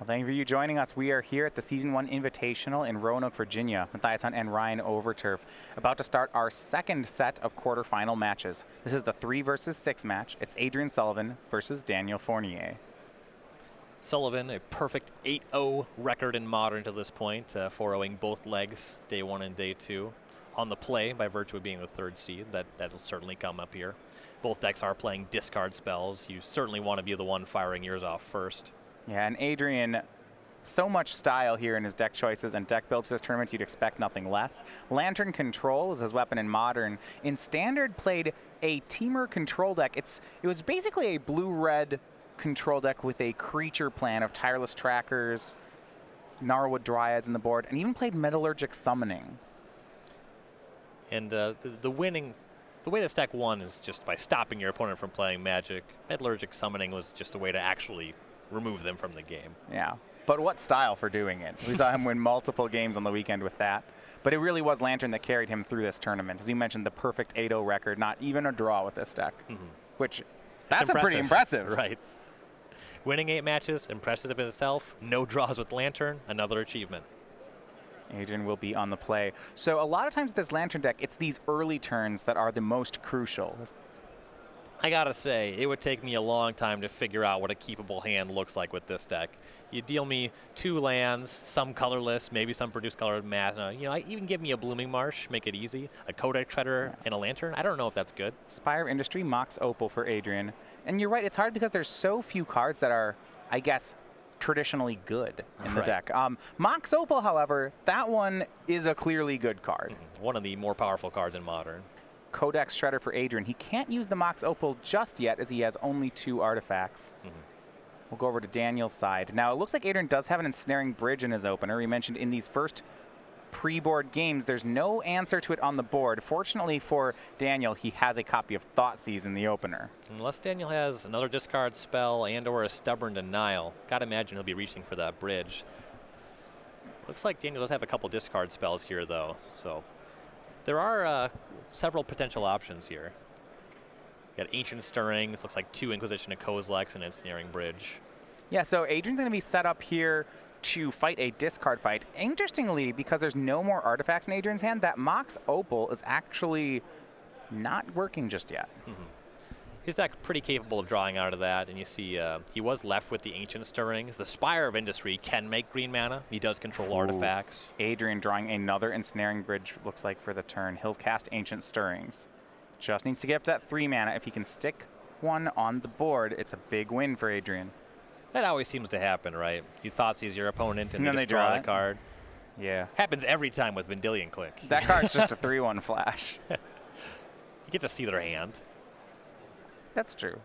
Well, thank you for you joining us. We are here at the Season 1 Invitational in Roanoke, Virginia. Matthias Hunt and Ryan Overturf about to start our second set of quarterfinal matches. This is the 3 versus 6 match. It's Adrian Sullivan versus Daniel Fournier. Sullivan, a perfect 8-0 record in Modern to this point, 4-0ing both legs, day 1 and day 2. On the play, by virtue of being the 3rd seed, that'll certainly come up here. Both decks are playing discard spells. You certainly want to be the one firing yours off first. Yeah, and Adrian, so much style here in his deck choices and deck builds for this tournament, you'd expect nothing less. Lantern Control is his weapon in Modern. In Standard, played a Teamer control deck. It was basically a blue-red control deck with a creature plan of Tireless Trackers, Gnarlwood Dryads in the board, and even played Metallurgic Summoning. And the way this deck won is just by stopping your opponent from playing Magic. Metallurgic Summoning was just a way to actually remove them from the game. Yeah, but what style for doing it. We saw him win multiple games on the weekend with that. But it really was Lantern that carried him through this tournament. As you mentioned, the perfect 8-0 record, not even a draw with this deck, which that's pretty impressive. Right. Winning 8 matches, impressive in itself. No draws with Lantern, another achievement. Adrian will be on the play. So a lot of times with this Lantern deck, it's these early turns that are the most crucial. I gotta say, it would take me a long time to figure out what a keepable hand looks like with this deck. You deal me 2 lands, some colorless, maybe some produce colored mana. You know, even give me a Blooming Marsh, make it easy. A Codex Shredder and a Lantern. I don't know if that's good. Spire Industry, Mox Opal for Adrian. And you're right, it's hard because there's so few cards that are, I guess, traditionally good in the deck. Mox Opal, however, that one is a clearly good card. One of the more powerful cards in Modern. Codex Shredder for Adrian. He can't use the Mox Opal just yet as he has only 2 artifacts. We'll go over to Daniel's side. Now, it looks like Adrian does have an Ensnaring Bridge in his opener. He mentioned in these first pre-board games, there's no answer to it on the board. Fortunately for Daniel, he has a copy of Thoughtseize in the opener. Unless Daniel has another discard spell and or a Stubborn Denial, gotta imagine he'll be reaching for that bridge. Looks like Daniel does have a couple discard spells here, though, so there are several potential options here. You got Ancient Stirrings, looks like 2 Inquisition of Kozilek and Ensnaring Bridge. Yeah, so Adrian's going to be set up here to fight a discard fight. Interestingly, because there's no more artifacts in Adrian's hand, that Mox Opal is actually not working just yet. His deck pretty capable of drawing out of that, and you see he was left with the Ancient Stirrings. The Spire of Industry can make green mana. He does control artifacts. Adrian drawing another Ensnaring Bridge, looks like, for the turn. He'll cast Ancient Stirrings. Just needs to get up to that 3 mana. If he can stick 1 on the board, it's a big win for Adrian. That always seems to happen, right? You Thoughtseize your opponent and then they draw the card. Yeah. Happens every time with Vendilion Click. That card's just a 3-1 flash. You get to see their hand. That's true.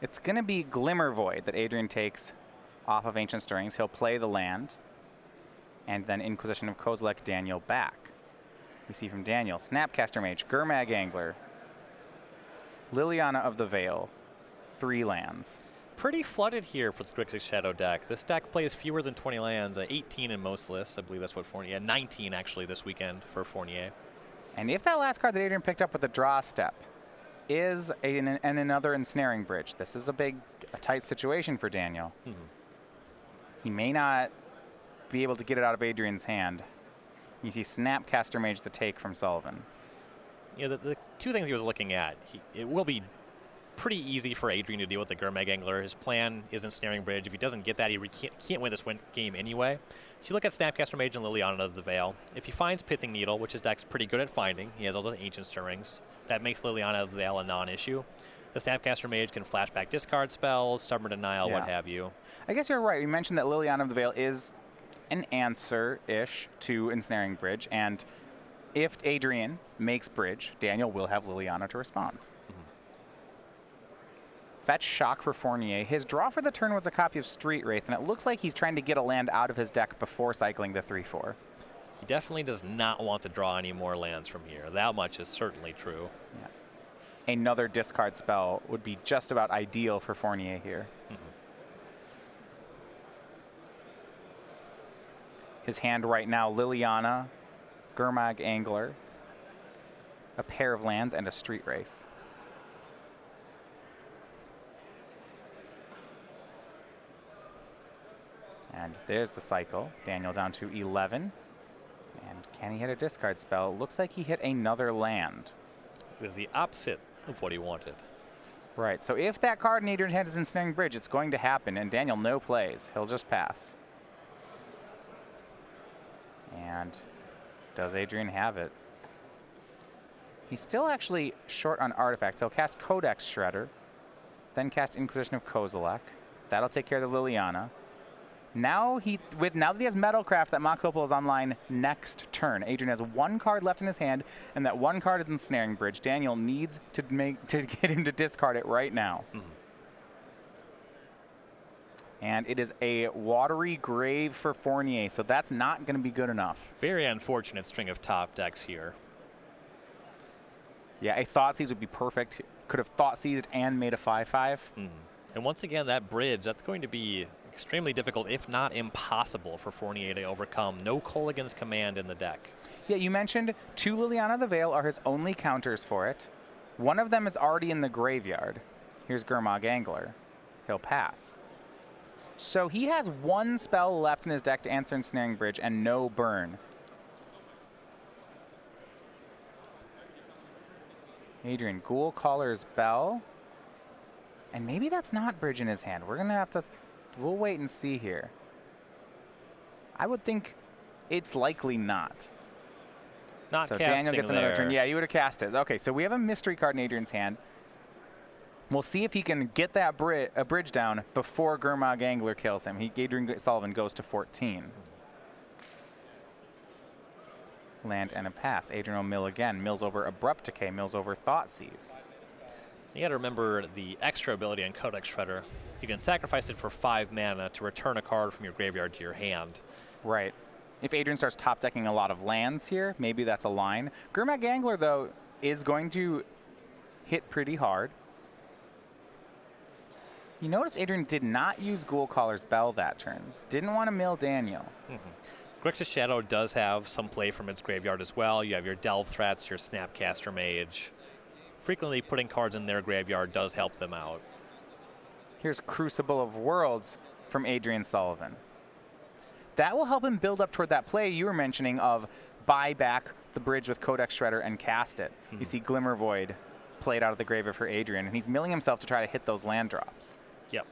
It's going to be Glimmer Void that Adrian takes off of Ancient Stirrings. He'll play the land, and then Inquisition of Kozilek Daniel back. We see from Daniel, Snapcaster Mage, Gurmag Angler, Liliana of the Veil, 3 lands. Pretty flooded here for the Grixis Shadow deck. This deck plays fewer than 20 lands, 18 in most lists. I believe that's what Fournier, 19 actually this weekend for Fournier. And if that last card that Adrian picked up with the draw step is another Ensnaring Bridge, this is a tight situation for Daniel. He may not be able to get it out of Adrian's hand. You see Snapcaster Mage the take from Sullivan. You know, the 2 things he was looking at, it will be pretty easy for Adrian to deal with the Gurmag Angler. His plan is Ensnaring Bridge. If he doesn't get that, he can't win this game anyway. So you look at Snapcaster Mage and Liliana of the Veil. If he finds Pithing Needle, which his deck's pretty good at finding, he has all the Ancient Stirrings, that makes Liliana of the Veil a non-issue. The Snapcaster Mage can flashback discard spells, Stubborn Denial, what have you. I guess you're right. We mentioned that Liliana of the Veil is an answer-ish to Ensnaring Bridge, and if Adrian makes Bridge, Daniel will have Liliana to respond. Fetch Shock for Fournier. His draw for the turn was a copy of Street Wraith, and it looks like he's trying to get a land out of his deck before cycling the 3-4. He definitely does not want to draw any more lands from here. That much is certainly true. Yeah. Another discard spell would be just about ideal for Fournier here. His hand right now, Liliana, Gurmag Angler, a pair of lands, and a Street Wraith. there's the cycle. Daniel down to 11. And can he hit a discard spell? Looks like he hit another land. It was the opposite of what he wanted. Right, so if that card in Adrian's hand is Ensnaring Bridge, it's going to happen, and Daniel no plays. He'll just pass. And does Adrian have it? He's still actually short on artifacts. He'll cast Codex Shredder, then cast Inquisition of Kozilek. That'll take care of the Liliana. Now that he has Metalcraft, that Mox Opal is online next turn. Adrian has one card left in his hand, and that one card is Ensnaring Bridge. Daniel needs to get him to discard it right now. And it is a Watery Grave for Fournier, so that's not going to be good enough. Very unfortunate string of top decks here. Yeah, a Thoughtseize would be perfect. Could have Thoughtseized and made a 5/5. And once again, that bridge, that's going to be extremely difficult, if not impossible, for Fournier to overcome. No Kolaghan's Command in the deck. Yeah, you mentioned 2 Liliana the Veil are his only counters for it. One of them is already in the graveyard. Here's Gurmag Angler. He'll pass. So he has one spell left in his deck to answer Ensnaring Bridge and no burn. Adrian, Ghoul Caller's Bell. And maybe that's not Bridge in his hand. We're going to have to... We'll wait and see here. I would think it's likely not. Not so casting Daniel gets there. another turn. Yeah, you would have cast it. Okay, so we have a mystery card in Adrian's hand. We'll see if he can get that bridge down before Gurmag Angler kills him. Adrian Sullivan goes to 14. Land and a pass. Adrian will mill again. Mills over Abrupt Decay. Mills over Thoughtseize. You got to remember the extra ability on Codex Shredder. You can sacrifice it for 5 mana to return a card from your graveyard to your hand. Right. If Adrian starts top decking a lot of lands here, maybe that's a line. Gurmag Angler, though, is going to hit pretty hard. You notice Adrian did not use Ghoul Caller's Bell that turn. Didn't want to mill Daniel. Grixis Shadow does have some play from its graveyard as well. You have your Delve Threats, your Snapcaster Mage. Frequently putting cards in their graveyard does help them out. Here's Crucible of Worlds from Adrian Sullivan. That will help him build up toward that play you were mentioning of buy back the bridge with Codex Shredder and cast it. You see Glimmer Void played out of the graveyard for Adrian, and he's milling himself to try to hit those land drops. Yep.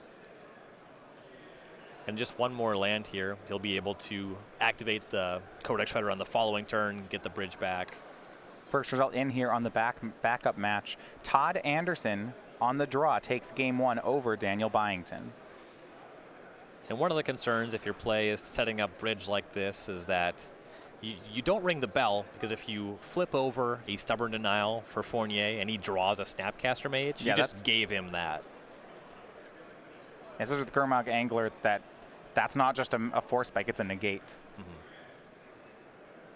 And just one more land here. He'll be able to activate the Codex Shredder on the following turn, get the bridge back. First result in here on the backup match. Todd Anderson on the draw takes game 1 over Daniel Byington. And one of the concerns if your play is setting up bridge like this is that you don't ring the bell, because if you flip over a Stubborn Denial for Fournier and he draws a Snapcaster Mage, you just gave him that. And especially with Gurmag Angler, that's not just a force spike, it's a negate.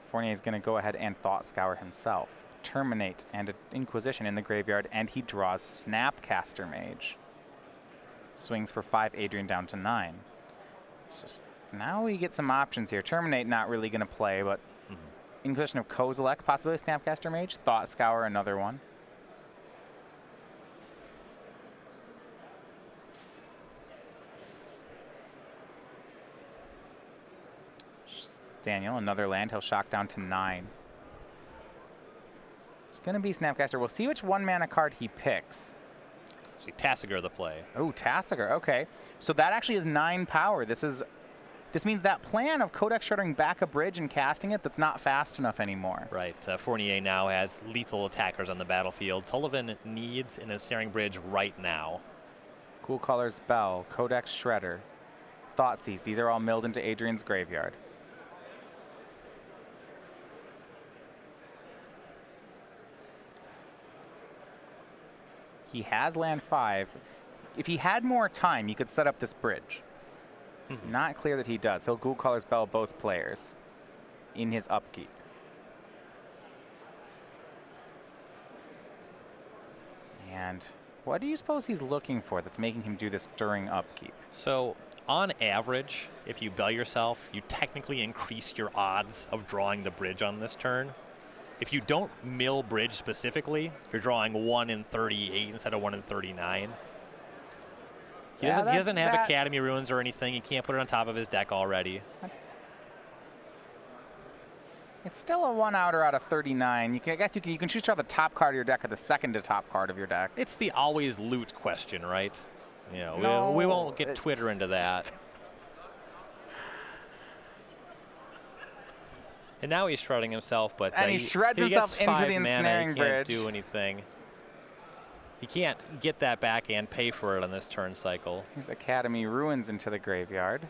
Fournier is going to go ahead and Thought Scour himself. Terminate and an Inquisition in the graveyard, and he draws Snapcaster Mage. Swings for 5, Adrian down to 9. So now we get some options here. Terminate not really going to play, but Inquisition of Kozilek, possibly Snapcaster Mage. Thought Scour, another one. Daniel, another land. He'll shock down to 9. It's going to be Snapcaster. We'll see which 1-mana card he picks. Actually, Tasigur the play. Oh, Tasigur. Okay. So that actually is 9 power. This means that plan of Codex Shreddering back a bridge and casting it, that's not fast enough anymore. Right. Fournier now has lethal attackers on the battlefield. Sullivan needs an Ensnaring Bridge right now. Ghoul Caller's Bell, Codex Shredder, Thoughtseize. These are all milled into Adrian's graveyard. He has land 5. If he had more time, he could set up this bridge. Not clear that he does. He'll Ghoul Caller's Bell both players in his upkeep. And what do you suppose he's looking for that's making him do this during upkeep? So on average, if you bell yourself, you technically increase your odds of drawing the bridge on this turn. If you don't mill bridge specifically, you're drawing 1 in 38 instead of 1 in 39. He doesn't have Academy Ruins or anything. He can't put it on top of his deck already. It's still a 1-outer out of 39. I guess you can choose to draw the top card of your deck or the second to top card of your deck. It's the always loot question, right? You know, no, we won't get Twitter into that. And now he's shredding himself, but he shreds himself into the ensnaring bridge. He can't do anything. He can't get that back and pay for it on this turn cycle. Here's Academy Ruins into the graveyard.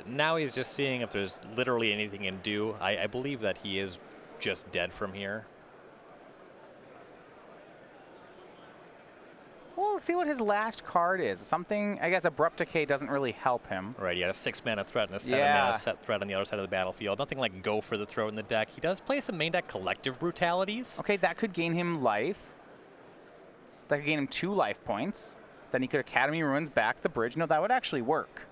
Now he's just seeing if there's literally anything he can do. I believe that he is just dead from here. Well, let's see what his last card is. Something, I guess Abrupt Decay doesn't really help him. Right, he had a 6-mana threat and a 7-mana set threat on the other side of the battlefield. Nothing like go for the throat in the deck. He does play some main deck Collective Brutalities. Okay, that could gain him life. That could gain him 2 life points. Then he could Academy Ruins back the bridge. No, that would actually work.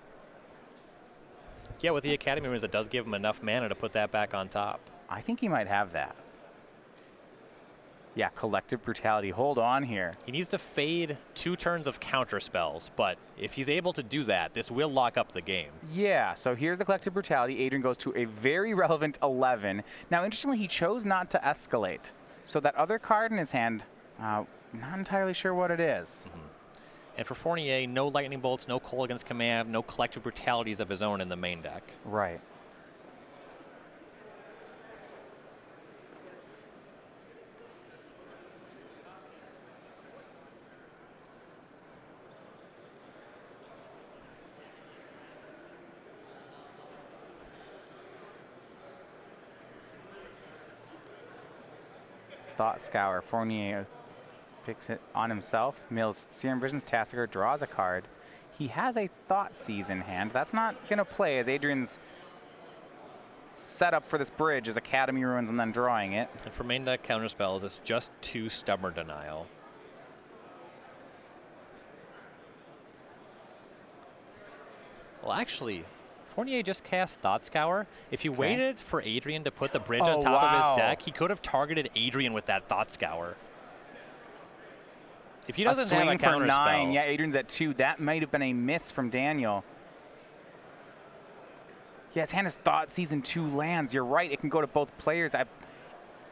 Yeah, with the Academy Ruins, it does give him enough mana to put that back on top. I think he might have that. Yeah, Collective Brutality. Hold on here. He needs to fade 2 turns of counter spells, but if he's able to do that, this will lock up the game. Yeah, so here's the Collective Brutality. Adrian goes to a very relevant 11. Now, interestingly, he chose not to escalate. So that other card in his hand, not entirely sure what it is. And for Fournier, no Lightning Bolts, no Kolaghan's Command, no Collective Brutalities of his own in the main deck. Right. Thought Scour. Fournier picks it on himself. Mills Serum Visions, Tassiger draws a card. He has a Thoughtseize in hand. That's not going to play as Adrian's setup for this bridge is Academy Ruins and then drawing it. And for main deck counter spells, it's just 2 Stubborn Denial. Well, actually, Fournier just cast Thought Scour. If he waited for Adrian to put the bridge on top of his deck, he could have targeted Adrian with that Thought Scour. If he doesn't have a counter for 9. spell, Yeah, Adrian's at 2. That might have been a miss from Daniel. Yeah, his hand is Thoughtseize in 2 lands. You're right, it can go to both players.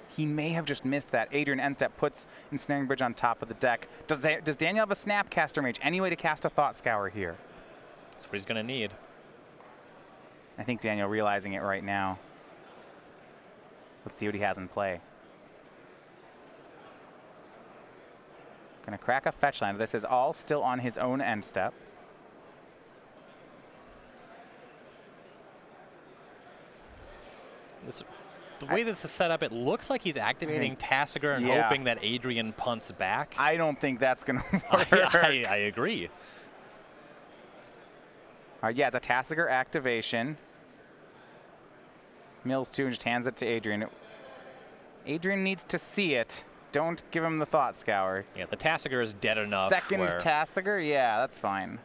He may have just missed that. Adrian end step puts Ensnaring Bridge on top of the deck. Does Daniel have a Snapcaster Mage? Any way to cast a Thought Scour here? That's what he's going to need. I think Daniel realizing it right now. Let's see what he has in play. Gonna crack a fetch line. This is all still on his own end step. The way this is set up, it looks like he's activating Tassiger and hoping that Adrian punts back. I don't think that's gonna work. I agree. All right, yeah, it's a Tassiger activation. Mills 2 and just hands it to Adrian. Adrian needs to see it. Don't give him the Thought Scour. Yeah, the Tassiger is dead enough. Second Tassiger? Yeah, that's fine.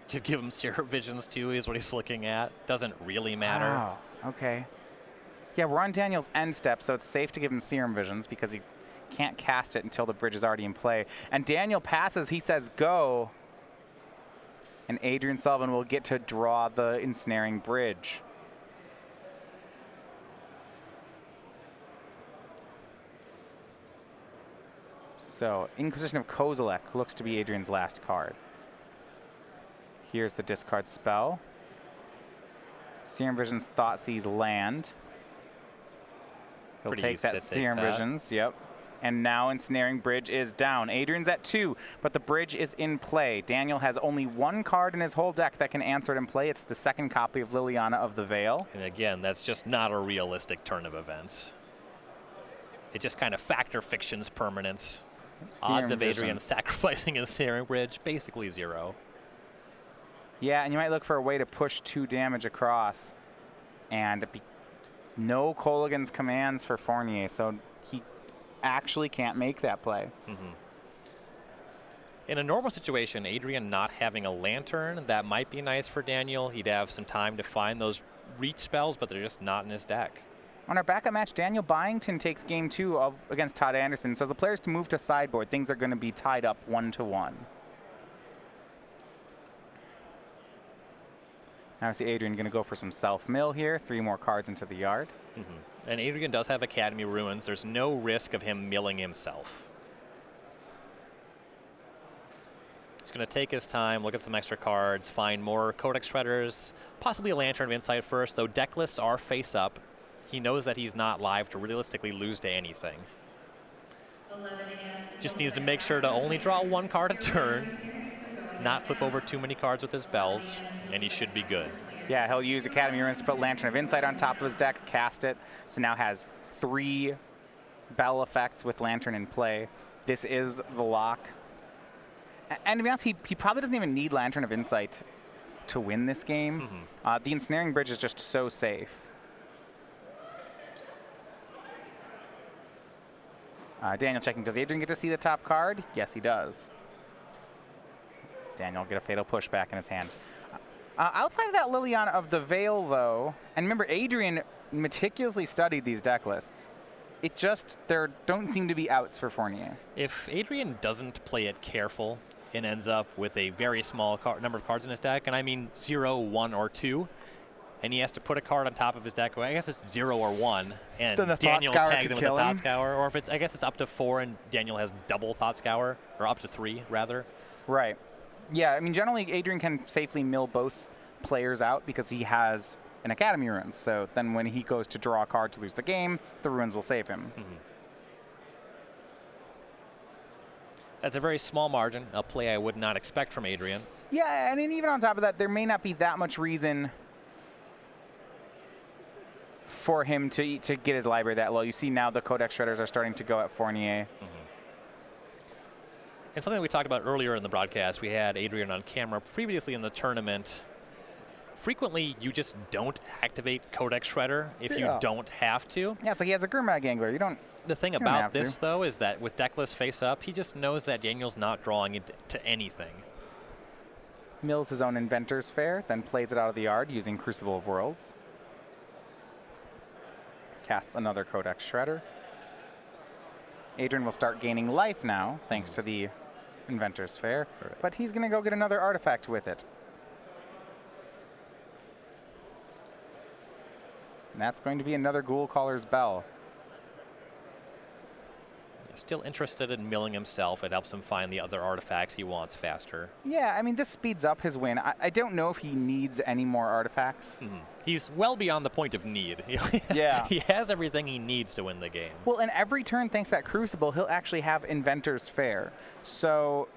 You give him Serum Visions too, is what he's looking at. Doesn't really matter. Wow, okay. Yeah, we're on Daniel's end step, so it's safe to give him Serum Visions because he can't cast it until the bridge is already in play. And Daniel passes, he says go. And Adrian Sullivan will get to draw the Ensnaring Bridge. So, Inquisition of Kozilek looks to be Adrian's last card. Here's the discard spell. Serum Visions, Thoughtseize land. He'll take that Serum Visions, yep. And now Ensnaring Bridge is down. Adrian's at 2, but the bridge is in play. Daniel has only 1 card in his whole deck that can answer it in play. It's the second copy of Liliana of the Veil. And again, that's just not a realistic turn of events. It just kind of factor fictions permanence. Odds of Adrian sacrificing his Ensnaring Bridge, basically 0. Yeah, and you might look for a way to push 2 damage across. And no Kolaghan's commands for Fournier, so he actually can't make that play. In a normal situation, Adrian not having a Lantern, that might be nice for Daniel. He'd have some time to find those reach spells, but they're just not in his deck. On our backup match, Daniel Byington takes game 2 against Todd Anderson. So as the players to move to sideboard, things are going to be tied up 1-1. Now I see Adrian going to go for some self-mill here. 3 more cards into the yard. And Adrian does have Academy Ruins. There's no risk of him milling himself. He's going to take his time, look at some extra cards, find more Codex Shredders, possibly a Lantern of Insight first, though deck lists are face up. He knows that he's not live to realistically lose to anything. Just needs to make sure to only draw 1 card a turn, not flip over too many cards with his bells, and he should be good. Yeah, he'll use Academy Ruins to put Lantern of Insight on top of his deck, cast it, so now has 3 bell effects with Lantern in play. This is the lock. And to be honest, he probably doesn't even need Lantern of Insight to win this game. The Ensnaring Bridge is just so safe. Daniel checking, does Adrian get to see the top card? Yes, he does. Daniel will get a Fatal Pushback in his hand. Outside of that Liliana of the Veil, though, and remember, Adrian meticulously studied these deck lists. It just, there don't seem to be outs for Fournier. If Adrian doesn't play it careful and ends up with a very small number of cards in his deck, and I mean 0, 1, or 2, and he has to put a card on top of his deck, well, I guess it's 0 or 1, and Daniel tags him with a Thought Scour, or if it's, I guess it's up to 4 and Daniel has double Thought Scour, or up to 3, rather. Right. Yeah, I mean, generally, Adrian can safely mill both players out because he has an Academy Ruins. So then when he goes to draw a card to lose the game, the Ruins will save him. That's a very small margin, a play I would not expect from Adrian. Yeah, and even on top of that, there may not be that much reason for him to get his library that low. You see now the Codex Shredders are starting to go at Fournier. And something we talked about earlier in the broadcast, we had Adrian on camera previously in the tournament. Frequently, you just don't activate Codex Shredder if you don't have to. Yeah, it's like he has a Gurmag Angler. You don't. The thing about this, though, is that with decklist face up, he just knows that Daniel's not drawing into anything. Mills his own Inventor's Fair, then plays it out of the yard using Crucible of Worlds. Casts another Codex Shredder. Adrian will start gaining life now, thanks to the Inventor's Fair, but he's going to go get another artifact with it. And that's going to be another Ghoul Caller's Bell. Still interested in milling himself. It helps him find the other artifacts he wants faster. Yeah, I mean, this speeds up his win. I don't know if he needs any more artifacts. He's well beyond the point of need. Yeah. He has everything he needs to win the game. Well, and every turn, thanks to that Crucible, he'll actually have Inventor's Fair. So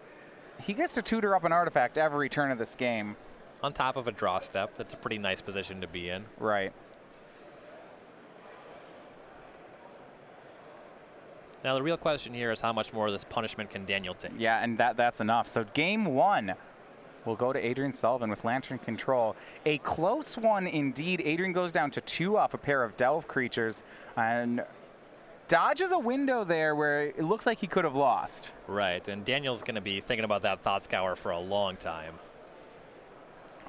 he gets to tutor up an artifact every turn of this game. On top of a draw step. That's a pretty nice position to be in. Right. Now, the real question here is how much more of this punishment can Daniel take? Yeah, and that's enough. So game 1 will go to Adrian Sullivan with Lantern Control. A close one indeed. Adrian goes down to 2 off a pair of Delve creatures and dodges a window there where it looks like he could have lost. Right, and Daniel's going to be thinking about that Thought Scour for a long time.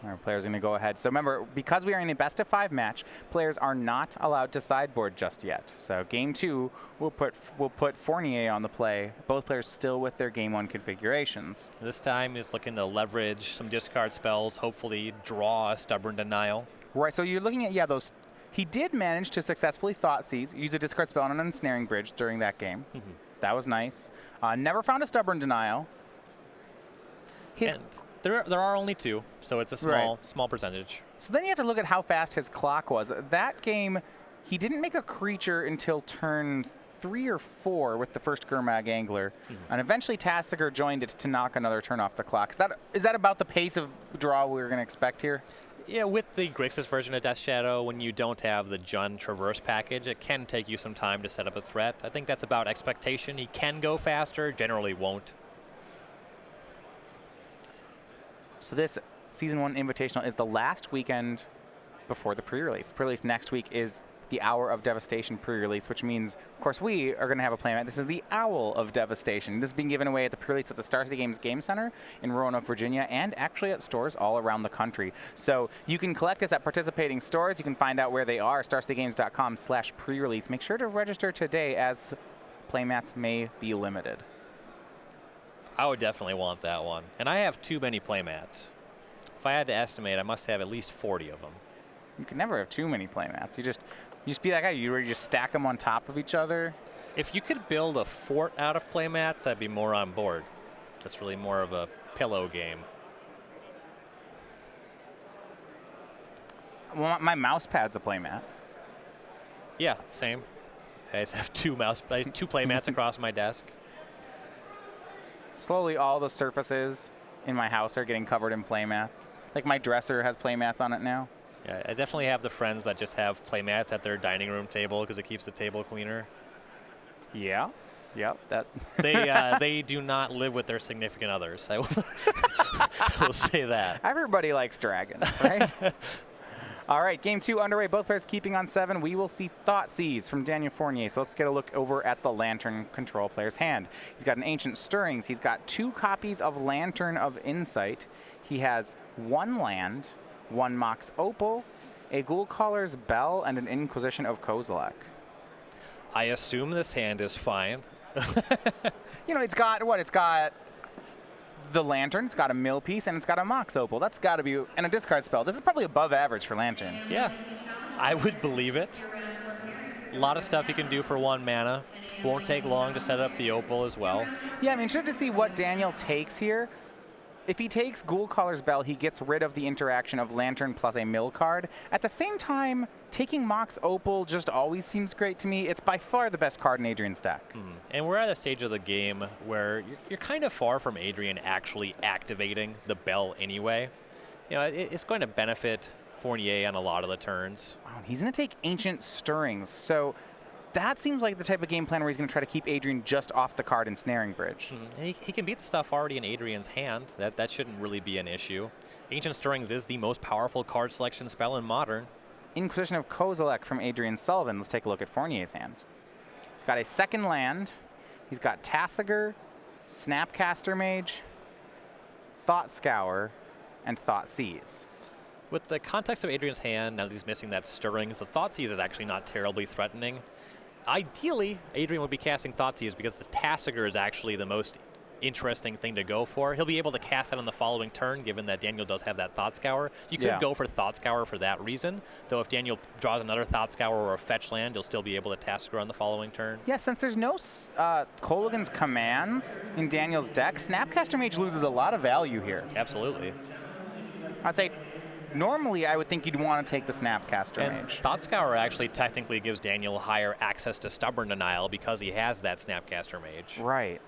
Our player's going to go ahead. So remember, because we are in a best-of-5 match, players are not allowed to sideboard just yet. So game 2, we'll put Fournier on the play. Both players still with their game 1 configurations. This time he's looking to leverage some discard spells, hopefully draw a Stubborn Denial. Right, so you're looking at, those. He did manage to successfully Thoughtseize, use a discard spell on an Ensnaring Bridge during that game. That was nice. Never found a Stubborn Denial. And there are only 2, so it's a small percentage. So then you have to look at how fast his clock was. That game, he didn't make a creature until turn 3 or 4 with the first Gurmag Angler, and eventually Tassiger joined it to knock another turn off the clock. Is that about the pace of draw we were going to expect here? Yeah, with the Grixis version of Death Shadow, when you don't have the Jund Traverse package, it can take you some time to set up a threat. I think that's about expectation. He can go faster, generally won't. So this Season 1 Invitational is the last weekend before the pre-release. Pre-release next week is the Hour of Devastation pre-release, which means, of course, we are going to have a playmat. This is the Owl of Devastation. This is being given away at the pre-release at the Star City Games Game Center in Roanoke, Virginia, and actually at stores all around the country. So you can collect this at participating stores. You can find out where they are, starcitygames.com/pre-release. Make sure to register today, as playmats may be limited. I would definitely want that one. And I have too many playmats. If I had to estimate, I must have at least 40 of them. You can never have too many playmats. You just be that guy. You just stack them on top of each other. If you could build a fort out of playmats, I'd be more on board. That's really more of a pillow game. Well, my mouse pad's a playmat. Yeah, same. I just have two playmats across my desk. Slowly, all the surfaces in my house are getting covered in playmats. Like my dresser has playmats on it now. Yeah, I definitely have the friends that just have playmats at their dining room table because it keeps the table cleaner. Yeah. Yep. That. They do not live with their significant others. I will say that. Everybody likes dragons, right? All right, game 2 underway. Both players keeping on 7. We will see Thoughtseize from Daniel Fournier. So let's get a look over at the Lantern control player's hand. He's got an Ancient Stirrings. He's got 2 copies of Lantern of Insight. He has 1 land, 1 Mox Opal, a Ghoul-Caller's Bell, and an Inquisition of Kozilek. I assume this hand is fine. You know, it's got what? It's got the Lantern, it's got a mill piece, and it's got a Mox Opal. That's got to be, and a discard spell. This is probably above average for Lantern. Yeah, I would believe it. A lot of stuff you can do for 1 mana. Won't take long to set up the Opal as well. Yeah, I mean, interested to see what Daniel takes here. If he takes Ghoul-Caller's Bell, he gets rid of the interaction of Lantern plus a mill card. At the same time, taking Mox Opal just always seems great to me. It's by far the best card in Adrian's deck. And we're at a stage of the game where you're kind of far from Adrian actually activating the Bell anyway. You know, it's going to benefit Fournier on a lot of the turns. Wow, he's going to take Ancient Stirrings. So that seems like the type of game plan where he's going to try to keep Adrian just off the card in Snaring Bridge. And he can beat the stuff already in Adrian's hand. That shouldn't really be an issue. Ancient Stirrings is the most powerful card selection spell in Modern. Inquisition of Kozilek from Adrian Sullivan. Let's take a look at Fournier's hand. He's got a 2nd land. He's got Tasigur, Snapcaster Mage, Thought Scour, and Thoughtseize. With the context of Adrian's hand, now that he's missing that Stirrings, the Thoughtseize is actually not terribly threatening. Ideally, Adrian would be casting Thoughtseize because the Tasigur is actually the most interesting thing to go for. He'll be able to cast that on the following turn, given that Daniel does have that Thought Scour. You could go for Thought Scour for that reason, though if Daniel draws another Thought Scour or a fetch land, you'll still be able to Tasigur on the following turn. Yeah, since there's no Kolaghan's commands in Daniel's deck, Snapcaster Mage loses a lot of value here. Absolutely. I'd say normally I would think you'd want to take the Snapcaster Mage. Thought Scour actually technically gives Daniel higher access to Stubborn Denial because he has that Snapcaster Mage. Right.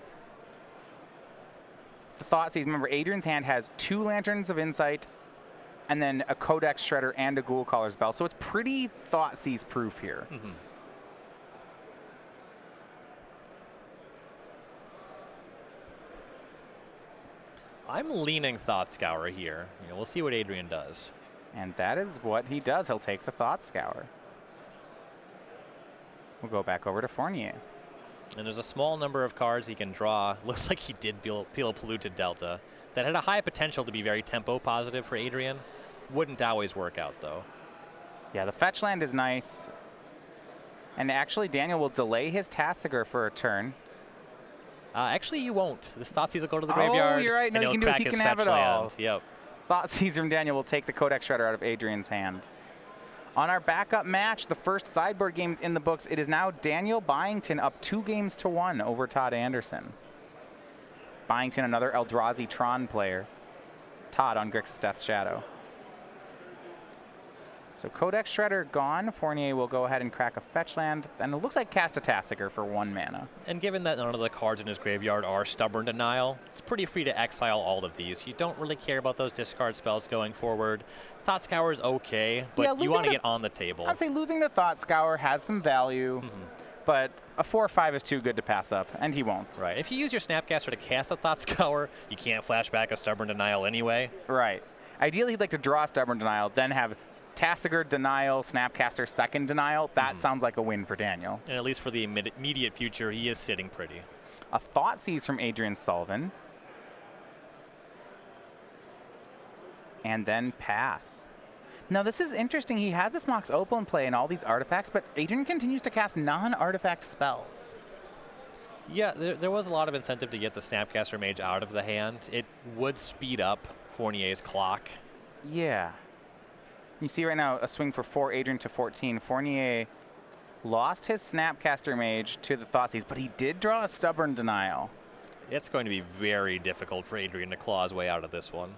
The Thoughtseize, remember, Adrian's hand has 2 Lanterns of Insight and then a Codex Shredder and a Ghoul-Caller's Bell. So it's pretty Thoughtseize proof here. I'm leaning Thought Scour here. You know, we'll see what Adrian does. And that is what he does. He'll take the Thought Scour. We'll go back over to Fournier. And there's a small number of cards he can draw. Looks like he did peel a Polluted Delta. That had a high potential to be very tempo positive for Adrian. Wouldn't always work out, though. Yeah, the fetch land is nice. And actually, Daniel will delay his Tasigur for a turn. Actually, you won't. The Thoughtseize will go to the graveyard. Oh, you're right. No, you can do it. He can have it all. Yep. Thoughtseize from Daniel will take the Codex Shredder out of Adrian's hand. On our backup match, the first sideboard games in the books, it is now Daniel Byington up 2-1 over Todd Anderson. Byington, another Eldrazi Tron player. Todd on Grixis Death's Shadow. So Codex Shredder gone. Fournier will go ahead and crack a fetch land, and it looks like cast a Tasigur for 1 mana. And given that none of the cards in his graveyard are Stubborn Denial, it's pretty free to exile all of these. You don't really care about those discard spells going forward. Thought Scour is okay, but yeah, you want to get on the table. I'd say losing the Thought Scour has some value, but a 4/5 is too good to pass up, and he won't. Right. If you use your Snapcaster to cast a Thought Scour, you can't flash back a Stubborn Denial anyway. Right. Ideally, he'd like to draw Stubborn Denial, then have Tassiger denial, Snapcaster second denial. That sounds like a win for Daniel. And at least for the immediate future, he is sitting pretty. A Thoughtseize from Adrian Sullivan. And then pass. Now this is interesting. He has this Mox Opal in play and all these artifacts, but Adrian continues to cast non-artifact spells. Yeah, there was a lot of incentive to get the Snapcaster Mage out of the hand. It would speed up Fournier's clock. Yeah. You see right now a swing for 4, Adrian to 14. Fournier lost his Snapcaster Mage to the Thoughtseize, but he did draw a Stubborn Denial. It's going to be very difficult for Adrian to claw his way out of this one.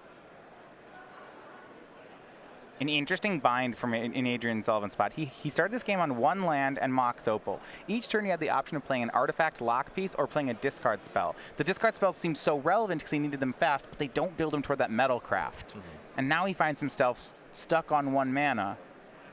An interesting bind from in Adrian Sullivan's spot. He started this game on 1 land and Mox Opal. Each turn he had the option of playing an artifact lock piece or playing a discard spell. The discard spells seem so relevant because he needed them fast, but they don't build him toward that Metalcraft. And now he finds himself stuck on 1 mana.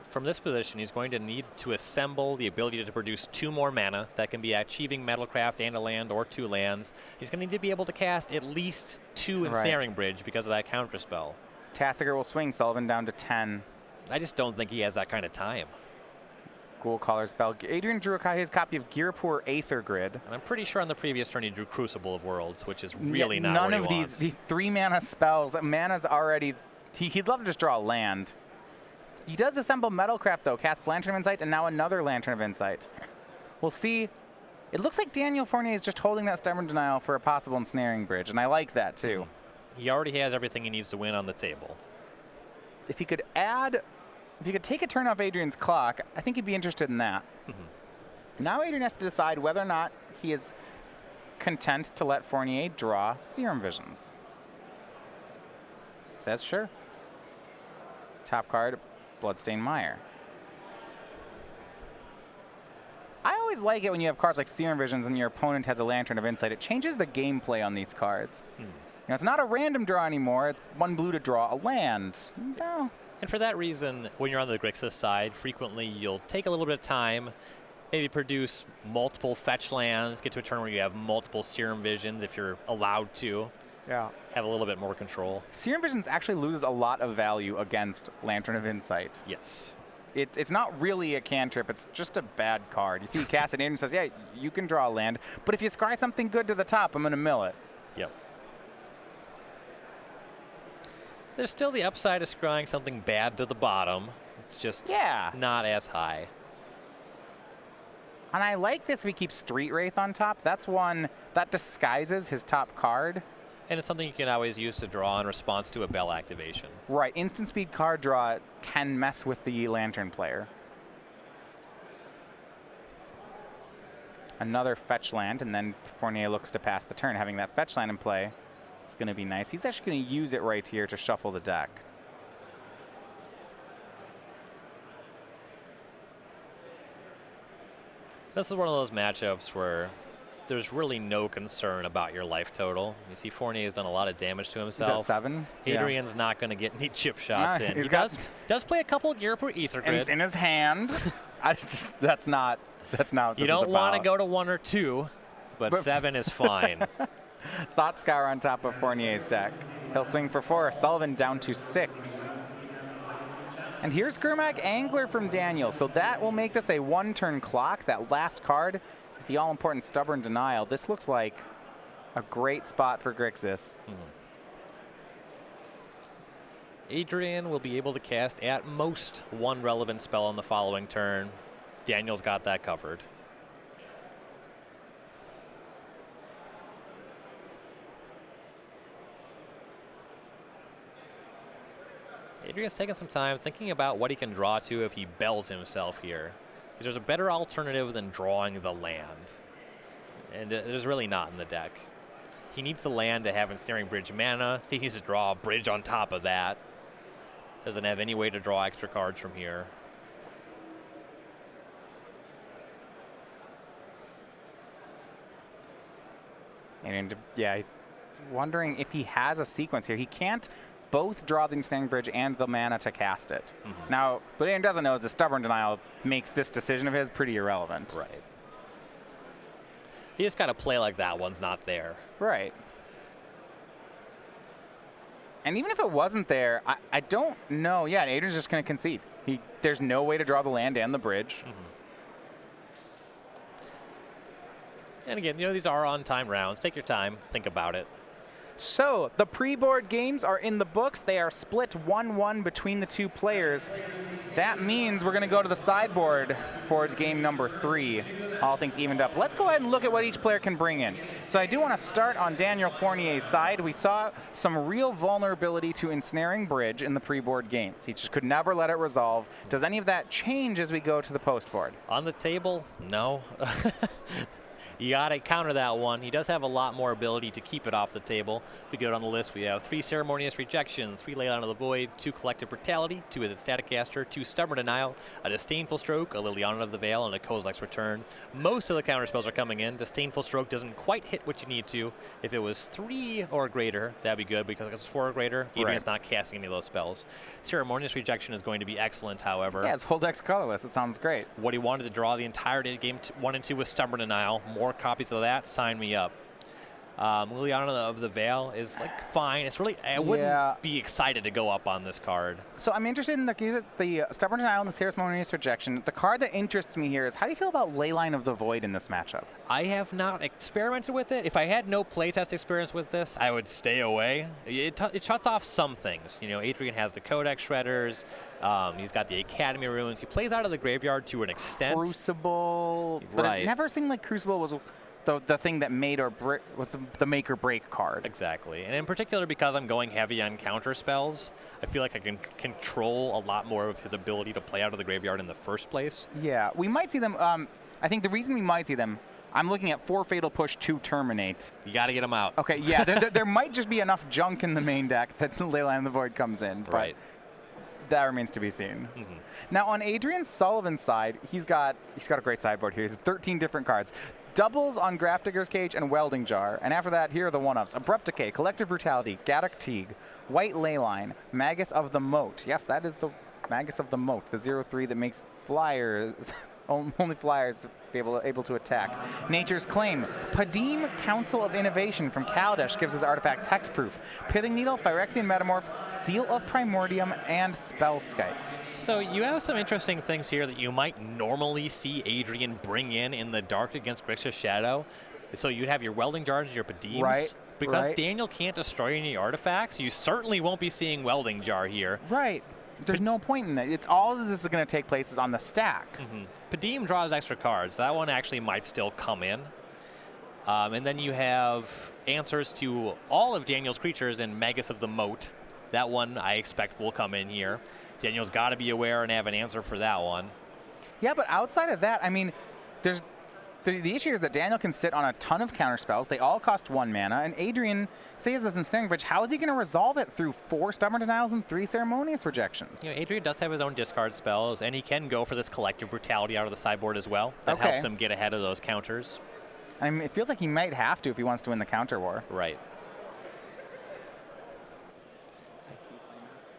From this position, he's going to need to assemble the ability to produce 2 more mana. That can be achieving Metalcraft and a land or 2 lands. He's going to need to be able to cast at least 2 Ensnaring Bridge because of that counterspell. Tassiger will swing Sullivan down to 10. I just don't think he has that kind of time. Ghoul Caller's Bell. Adrian drew his copy of Gearpur Aether Grid. And I'm pretty sure on the previous turn he drew Crucible of Worlds, which is really not none what of he wants. these 3 mana spells. Mana's already. He'd love to just draw a land. He does assemble Metalcraft though. Casts Lantern of Insight and now another Lantern of Insight. We'll see. It looks like Daniel Fournier is just holding that Stubborn Denial for a possible Ensnaring Bridge, and I like that too. He already has everything he needs to win on the table. If he could take a turn off Adrian's clock, I think he'd be interested in that. Now Adrian has to decide whether or not he is content to let Fournier draw Serum Visions. Says sure. Top card, Bloodstained Mire. I always like it when you have cards like Serum Visions and your opponent has a Lantern of Insight. It changes the gameplay on these cards. You know, it's not a random draw anymore. It's 1 blue to draw a land. No. And for that reason, when you're on the Grixis side, frequently you'll take a little bit of time, maybe produce multiple fetch lands, get to a turn where you have multiple Serum Visions if you're allowed to. Yeah. Have a little bit more control. Serum Visions actually loses a lot of value against Lantern of Insight. Yes. It's not really a cantrip. It's just a bad card. You see, cast it in and says, yeah, you can draw a land, but if you scry something good to the top, I'm going to mill it. Yep. There's still the upside of scrying something bad to the bottom. It's just not as high. And I like this. We keep Street Wraith on top. That's one that disguises his top card. And it's something you can always use to draw in response to a bell activation. Right. Instant speed card draw can mess with the Lantern player. Another fetch land, and then Fournier looks to pass the turn. Having that fetch land in play is going to be nice. He's actually going to use it right here to shuffle the deck. This is one of those matchups where there's really no concern about your life total. You see Fournier has done a lot of damage to himself. Is that 7? Adrian's not going to get any chip shots in. He does play a couple of Gearpur Aether Grid. And it's in his hand. That's not what you this is don't want to about. go to 1 or 2, but 7 is fine. Thought Scour on top of Fournier's deck. He'll swing for 4. Sullivan down to 6. And here's Gurmag Angler from Daniel. So that will make this a 1-turn clock. That last card is the all-important Stubborn Denial. This looks like a great spot for Grixis. Adrian will be able to cast at most 1 relevant spell on the following turn. Daniel's got that covered. Adrian's taking some time thinking about what he can draw to if he bells himself here. Because there's a better alternative than drawing the land. And there's really not in the deck. He needs the land to have Ensnaring Bridge mana. He needs to draw a bridge on top of that. Doesn't have any way to draw extra cards from here. And yeah, wondering if he has a sequence here. He can't both draw the Ensnaring Bridge and the mana to cast it. Now, what Aaron doesn't know is the Stubborn Denial makes this decision of his pretty irrelevant. Right. He just got to play like that one's not there. Right. And even if it wasn't there, I don't know. Yeah, Adrian's just going to concede. There's no way to draw the land and the bridge. And again, these are on-time rounds. Take your time. Think about it. So the pre-board games are in the books. They are split 1-1 between the two players. That means we're going to go to the sideboard for game number 3. All things evened up. Let's go ahead and look at what each player can bring in. So I do want to start on Daniel Fournier's side. We saw some real vulnerability to ensnaring bridge in the pre-board games. He just could never let it resolve. Does any of that change as we go to the post-board? On the table, no. You got to counter that one. He does have a lot more ability to keep it off the table. We go down the list. We have 3 Ceremonious Rejection, 3 Leyline of the Void, 2 Collective Brutality, 2 Is It Static Caster, 2 Stubborn Denial, a Disdainful Stroke, a Liliana of the Veil, and a Kozilek's Return. Most of the counter spells are coming in. Disdainful Stroke doesn't quite hit what you need to. If it was 3 or greater, that'd be good, because it's 4 or greater, Adrian's not casting any of those spells. Ceremonious Rejection is going to be excellent, however. Yeah, his whole deck's colorless. It sounds great. What he wanted to draw the entirety of game 1 and 2 was Stubborn Denial. More copies of that, sign me up. Liliana of the Veil is fine. It's really, I wouldn't be excited to go up on this card. So I'm interested in the Stubborn Denial and the Ceremonious Rejection. The card that interests me here is, how do you feel about Leyline of the Void in this matchup? I have not experimented with it. If I had no playtest experience with this, I would stay away. It shuts off some things. Adrian has the Codex Shredders. He's got the Academy Ruins. He plays out of the graveyard to an extent. Crucible. But it never seemed like Crucible was the thing that made or break, was the make or break card. Exactly. And in particular, because I'm going heavy on counter spells, I feel like I can control a lot more of his ability to play out of the graveyard in the first place. Yeah, we might see them. I think the reason we might see them, I'm looking at 4 Fatal Push to Terminate. You got to get them out. Okay, yeah, there might just be enough junk in the main deck that Leyline of the Void comes in. Right. That remains to be seen. Now on Adrian Sullivan's side, he's got a great sideboard here. He's 13 different cards. Doubles on Grafdigger's Cage and Welding Jar. And after that, here are the one-ups. Abrupt Decay, Collective Brutality, Gaddock Teague, White Leyline, Magus of the Moat. Yes, that is the Magus of the Moat, the 0/3 that makes flyers, only flyers be able to attack. Nature's Claim, Padim Council of Innovation from Kaladesh gives his artifacts hexproof. Pithing Needle, Phyrexian Metamorph, Seal of Primordium, and Spellskite. So you have some interesting things here that you might normally see Adrian bring in the dark against Grixis Shadow. So you'd have your Welding Jars and your Padims. Right. Because Daniel can't destroy any artifacts, you certainly won't be seeing Welding Jar here. Right. There's no point in that. It's all of this is going to take place is on the stack. Padim draws extra cards. That one actually might still come in. And then you have answers to all of Daniel's creatures in Magus of the Moat. That one I expect will come in here. Daniel's got to be aware and have an answer for that one. Yeah, but outside of that, I mean, there's the issue is that Daniel can sit on a ton of counter spells. They all cost 1 mana. And Adrian, say this Ensnaring Bridge, how is he going to resolve it through 4 Stubborn Denials and 3 Ceremonious Rejections? Adrian does have his own discard spells, and he can go for this Collective Brutality out of the sideboard as well. That helps him get ahead of those counters. I mean, it feels like he might have to if he wants to win the counter war. Right.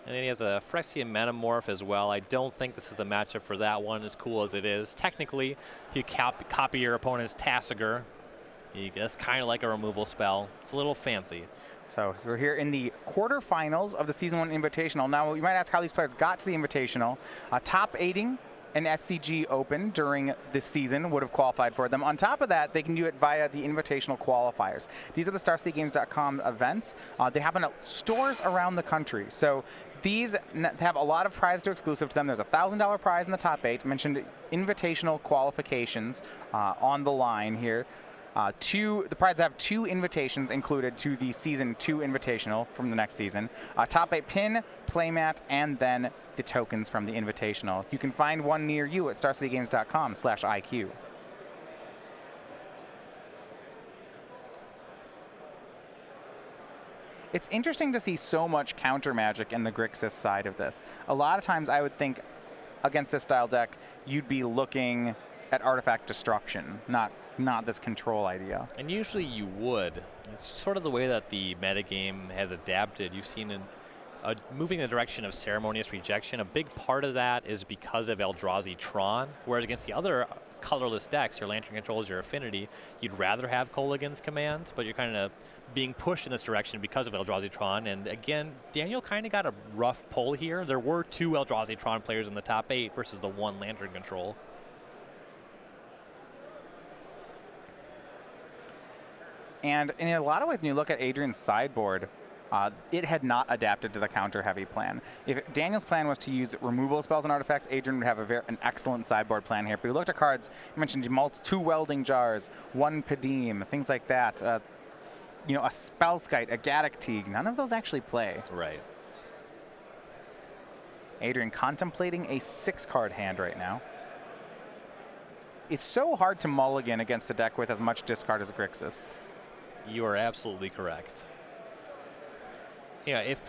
And then he has a Phyrexian Metamorph as well. I don't think this is the matchup for that one, as cool as it is. Technically, if you copy your opponent's Tasigur, that's kind of like a removal spell. It's a little fancy. So we're here in the quarterfinals of the Season 1 Invitational. Now, you might ask how these players got to the Invitational. Top 8ing an SCG Open during this season would have qualified for them. On top of that, they can do it via the Invitational qualifiers. These are the StarCityGames.com events. They happen at stores around the country. So these have a lot of prizes exclusive to them. There's a $1,000 prize in the top 8. Mentioned Invitational qualifications on the line here. The prizes have 2 invitations included to the Season 2 Invitational from the next season. Top 8 pin, playmat, and then the tokens from the Invitational. You can find one near you at StarCityGames.com/IQ. It's interesting to see so much counter magic in the Grixis side of this. A lot of times I would think against this style deck, you'd be looking at artifact destruction, not this control idea. And usually you would. It's sort of the way that the metagame has adapted. You've seen moving in the direction of Ceremonious Rejection. A big part of that is because of Eldrazi Tron, whereas against the other colorless decks, your Lantern controls your affinity, you'd rather have Kolaghan's Command, but you're kind of being pushed in this direction because of Eldrazi Tron. And again, Daniel kind of got a rough pull here. There were 2 Eldrazi Tron players in the top 8 versus the 1 Lantern control. And in a lot of ways, when you look at Adrian's sideboard, it had not adapted to the counter-heavy plan. If Daniel's plan was to use removal spells and artifacts, Adrian would have an excellent sideboard plan here. But we looked at cards, you mentioned 2 Welding Jars, 1 Padim, things like that. You know, a Spellskite, a Gaddock Teague. None of those actually play. Right. Adrian contemplating a 6-card hand right now. It's so hard to mulligan against a deck with as much discard as Grixis. You are absolutely correct. Yeah, if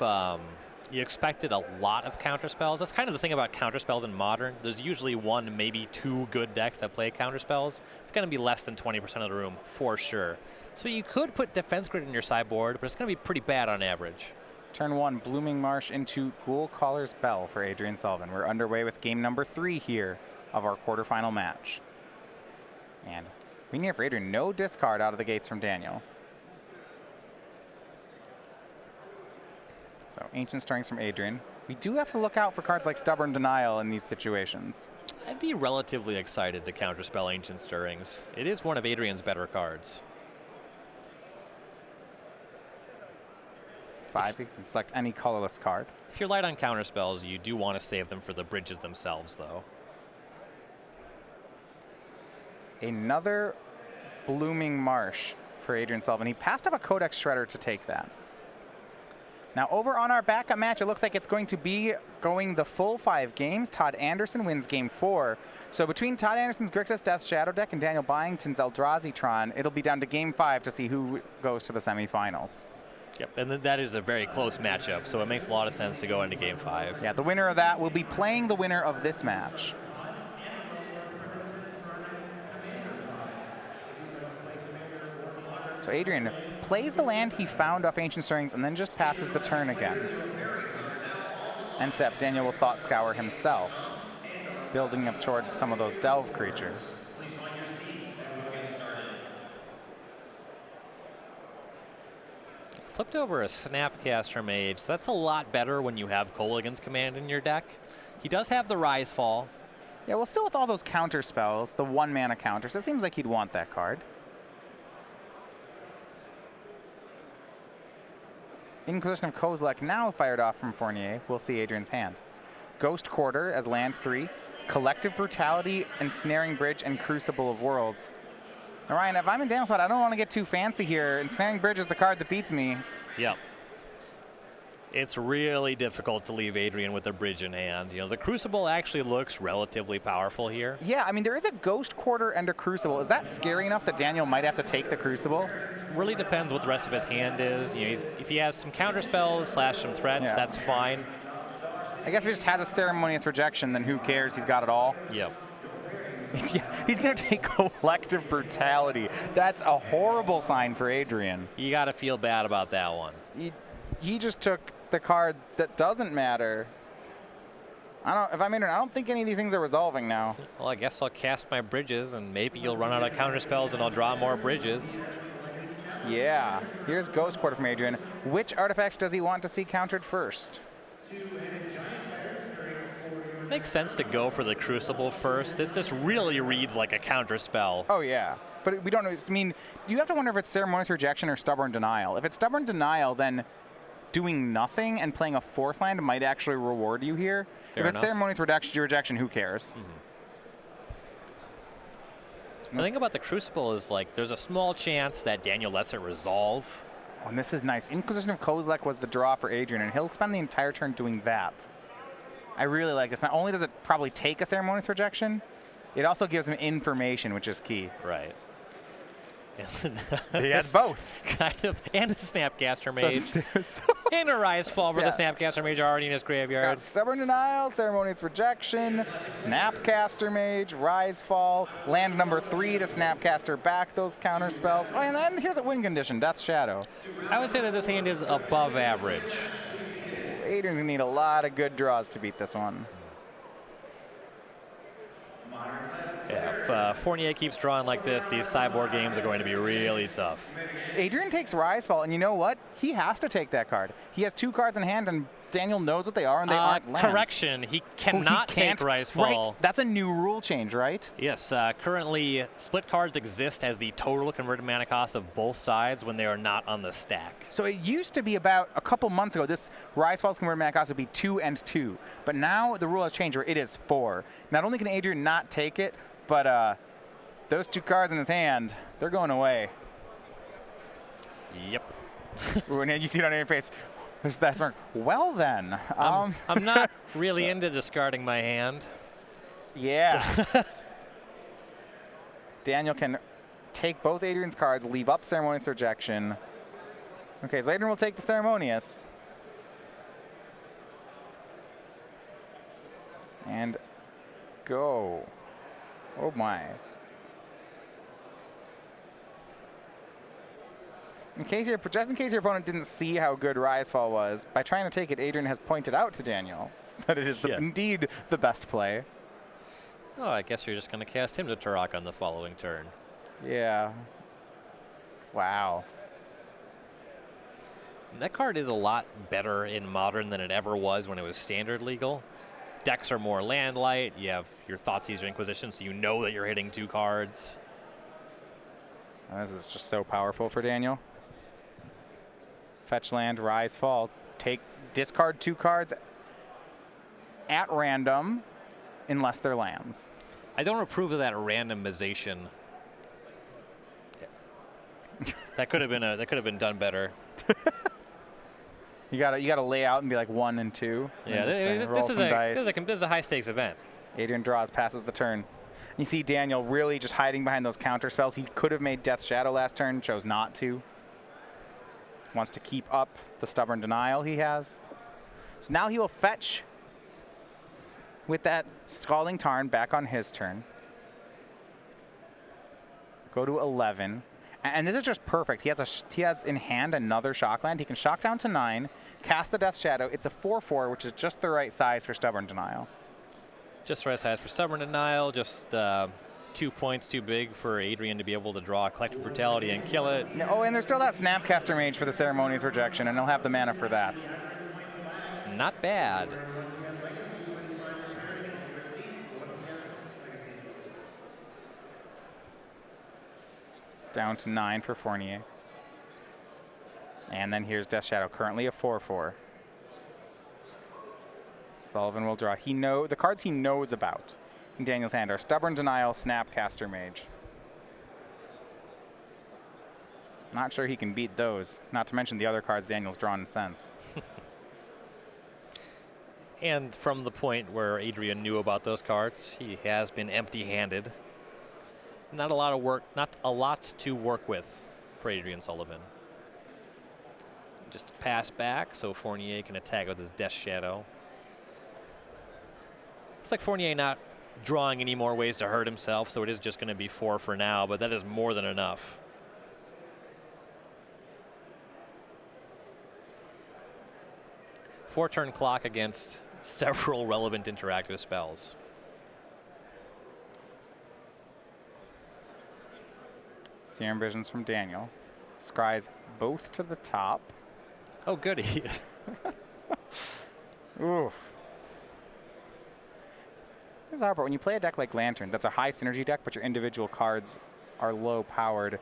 you expected a lot of counterspells, that's kind of the thing about counterspells in Modern. There's usually 1, maybe 2 good decks that play counterspells. It's going to be less than 20% of the room, for sure. So you could put Defense Grid in your sideboard, but it's going to be pretty bad on average. Turn 1, Blooming Marsh into Ghoul Caller's Bell for Adrian Sullivan. We're underway with game number 3 here of our quarterfinal match. And green here for Adrian, no discard out of the gates from Daniel. So Ancient Stirrings from Adrian. We do have to look out for cards like Stubborn Denial in these situations. I'd be relatively excited to counterspell Ancient Stirrings. It is one of Adrian's better cards. 5, you can select any colorless card. If you're light on counterspells, you do want to save them for the bridges themselves, though. Another Blooming Marsh for Adrian Sullivan. He passed up a Codex Shredder to take that. Now over on our backup match, it looks like it's going to be going the full 5 games. Todd Anderson wins game 4. So between Todd Anderson's Grixis Death Shadow deck and Daniel Byington's Eldrazi Tron, it'll be down to game 5 to see who goes to the semifinals. Yep, and that is a very close matchup, so it makes a lot of sense to go into game 5. Yeah, the winner of that will be playing the winner of this match. So Adrian plays the land he found off Ancient Stirrings and then just passes the turn again. End step, Daniel will Thought Scour himself, building up toward some of those Delve creatures. Flipped over a Snapcaster Mage. That's a lot better when you have Kolaghan's Command in your deck. He does have the Rise Fall. Yeah, well, still with all those counter spells, the 1-mana counters, it seems like he'd want that card. Inquisition of Kozilek now fired off from Fournier. We'll see Adrian's hand. Ghost Quarter as land 3. Collective Brutality, Ensnaring Bridge, and Crucible of Worlds. Now, Ryan, if I'm in Daniel's side, I don't want to get too fancy here. Ensnaring Bridge is the card that beats me. Yep. It's really difficult to leave Adrian with a bridge in hand. You know, the Crucible actually looks relatively powerful here. Yeah, I mean, there is a Ghost Quarter and a Crucible. Is that scary enough that Daniel might have to take the Crucible? Really depends what the rest of his hand is. You know, if he has some counter spells / some threats, Yeah. that's fine. I guess if he just has a Ceremonious Rejection, then who cares? He's got it all. Yep. He's going to take Collective Brutality. That's a horrible sign for Adrian. You got to feel bad about that one. He just took the card that doesn't matter. If I'm Adrian, I don't think any of these things are resolving now. Well, I guess I'll cast my bridges, and maybe you'll run out of counter spells, and I'll draw more bridges. Yeah. Here's Ghost Quarter from Adrian. Which artifacts does he want to see countered first? Makes sense to go for the Crucible first. This just really reads like a counter spell. Oh, yeah. But we don't know. I mean, you have to wonder if it's Ceremonious Rejection or Stubborn Denial. If it's Stubborn Denial, then doing nothing and playing a 4th land might actually reward you here. Fair if it's enough. Ceremonious Rejection, who cares? The thing about the Crucible is, like, there's a small chance that Daniel lets it resolve. Oh, and this is nice. Inquisition of Kozilek was the draw for Adrian, and he'll spend the entire turn doing that. I really like this. Not only does it probably take a Ceremonious Rejection, it also gives him information, which is key. Right. He has both. Kind of. And a Snapcaster Mage. So And a Rise Fall for the Snapcaster Mage already in his graveyard. Stubborn Denial, Ceremonious Rejection, Snapcaster Mage, Rise Fall, land number 3 to Snapcaster back those counter spells. Oh, and then here's a win condition, Death Shadow. I would say that this hand is above average. Adrian's gonna need a lot of good draws to beat this one. Yeah, Fournier keeps drawing like this, these sideboard games are going to be really tough. Adrian takes Rise Fall, and you know what? He has to take that card. He has 2 cards in hand, and Daniel knows what they are, and they aren't lands. Correction, he cannot take Rise Fall. Right. That's a new rule change, right? Yes, currently split cards exist as the total converted mana cost of both sides when they are not on the stack. So it used to be about a couple months ago, this Rise Fall's converted mana cost would be 2 and 2. But now the rule has changed where it is 4. Not only can Adrian not take it, but those 2 cards in his hand, they're going away. Yep. When you see it on your face, that's smart. Well then. I'm not really into discarding my hand. Yeah. Daniel can take both Adrian's cards, leave up Ceremonious Rejection. Okay, so Adrian will take the Ceremonious. And go. Oh my. Just in case your opponent didn't see how good Rise Fall was, by trying to take it, Adrian has pointed out to Daniel that it is indeed the best play. Oh, I guess you're just going to cast him to Turok on the following turn. Yeah. Wow. That card is a lot better in Modern than it ever was when it was Standard legal. Decks are more land light. You have your Thoughtseize or Inquisition, so you know that you're hitting 2 cards. Oh, this is just so powerful for Daniel. Fetch land, Rise Fall. Discard 2 cards at random unless they're lands. I don't approve of that randomization. That could have been done better. You gotta lay out and be like 1 and 2. Yeah, and this is a high stakes event. Adrian draws, passes the turn. You see Daniel really just hiding behind those counter spells. He could have made Death's Shadow last turn, chose not to. Wants to keep up the stubborn denial he has. So now he will fetch with that Scalding Tarn back on his turn. Go to 11. And this is just perfect. He has in hand another Shockland. He can shock down to 9, cast the Death's Shadow. It's a 4/4, which is just the right size for Stubborn Denial. Just the right size for Stubborn Denial. Just 2 points too big for Adrian to be able to draw Collective Brutality and kill it. Oh, and there's still that Snapcaster Mage for the Ceremonious Rejection, and he'll have the mana for that. Not bad. Down to 9 for Fournier. And then here's Death Shadow, currently a 4/4. Sullivan will draw. The cards he knows about in Daniel's hand are Stubborn Denial, Snapcaster Mage. Not sure he can beat those, not to mention the other cards Daniel's drawn since. And from the point where Adrian knew about those cards, he has been empty-handed. Not a lot to work with for Adrian Sullivan. Just pass back so Fournier can attack with his Death Shadow. Looks like Fournier not drawing any more ways to hurt himself, so it is just going to be 4 for now, but that is more than enough. Four-turn clock against several relevant interactive spells. Serum Visions from Daniel. Scries both to the top. Oh, goody. Ooh. This is hard, but when you play a deck like Lantern, that's a high synergy deck, but your individual cards are low powered.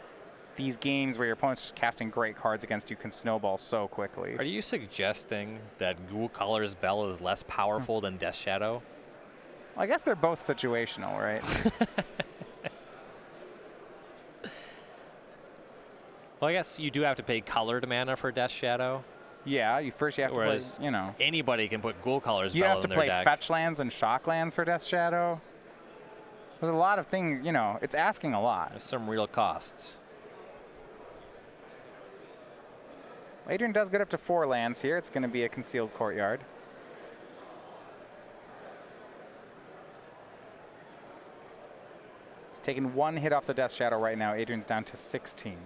These games where your opponent's just casting great cards against you can snowball so quickly. Are you suggesting that Ghoul Caller's Bell is less powerful than Death Shadow? Well, I guess they're both situational, right? Well, I guess you do have to pay colored mana for Death Shadow. Yeah, first you have Whereas to play, anybody can put Ghoul Caller's you Bell have to in their play deck. fetch lands and shock lands for Death Shadow. There's a lot of things, it's asking a lot. There's some real costs. Adrian does get up to 4 lands here. It's going to be a Concealed Courtyard. He's taking 1 hit off the Death Shadow right now. Adrian's down to 16.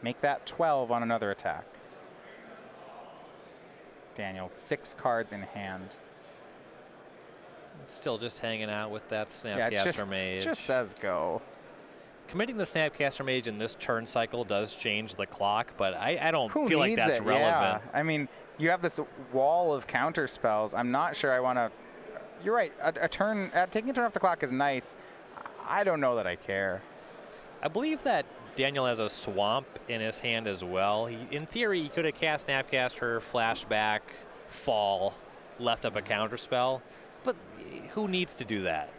Make that 12 on another attack. Daniel, 6 cards in hand. Still just hanging out with that Yeah, Snapcaster Mage. just says go. Committing the Snapcaster Mage in this turn cycle does change the clock, but I don't Who feel like needs that's it? relevant. Yeah. I mean, you have this wall of counter spells. I'm not sure I want to. You're right. A turn, taking a turn off the clock is nice. I don't know that I care. I believe that Daniel has a Swamp in his hand as well. In theory, he could have cast Snapcaster, flashback, fall, left up a counter spell, but who needs to do that?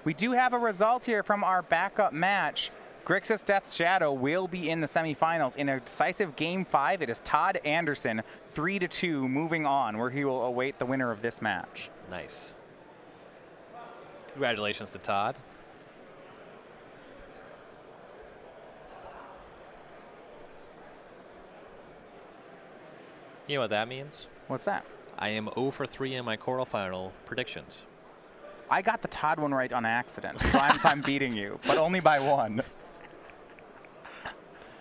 We do have a result here from our backup match. Grixis Death's Shadow will be in the semifinals. In a decisive Game 5, it is Todd Anderson, 3-2, moving on, where he will await the winner of this match. Nice. Congratulations to Todd. You know what that means? What's that? I am 0 for 3 in my quarterfinal predictions. I got the Todd one right on accident, so I'm beating you, but only by 1.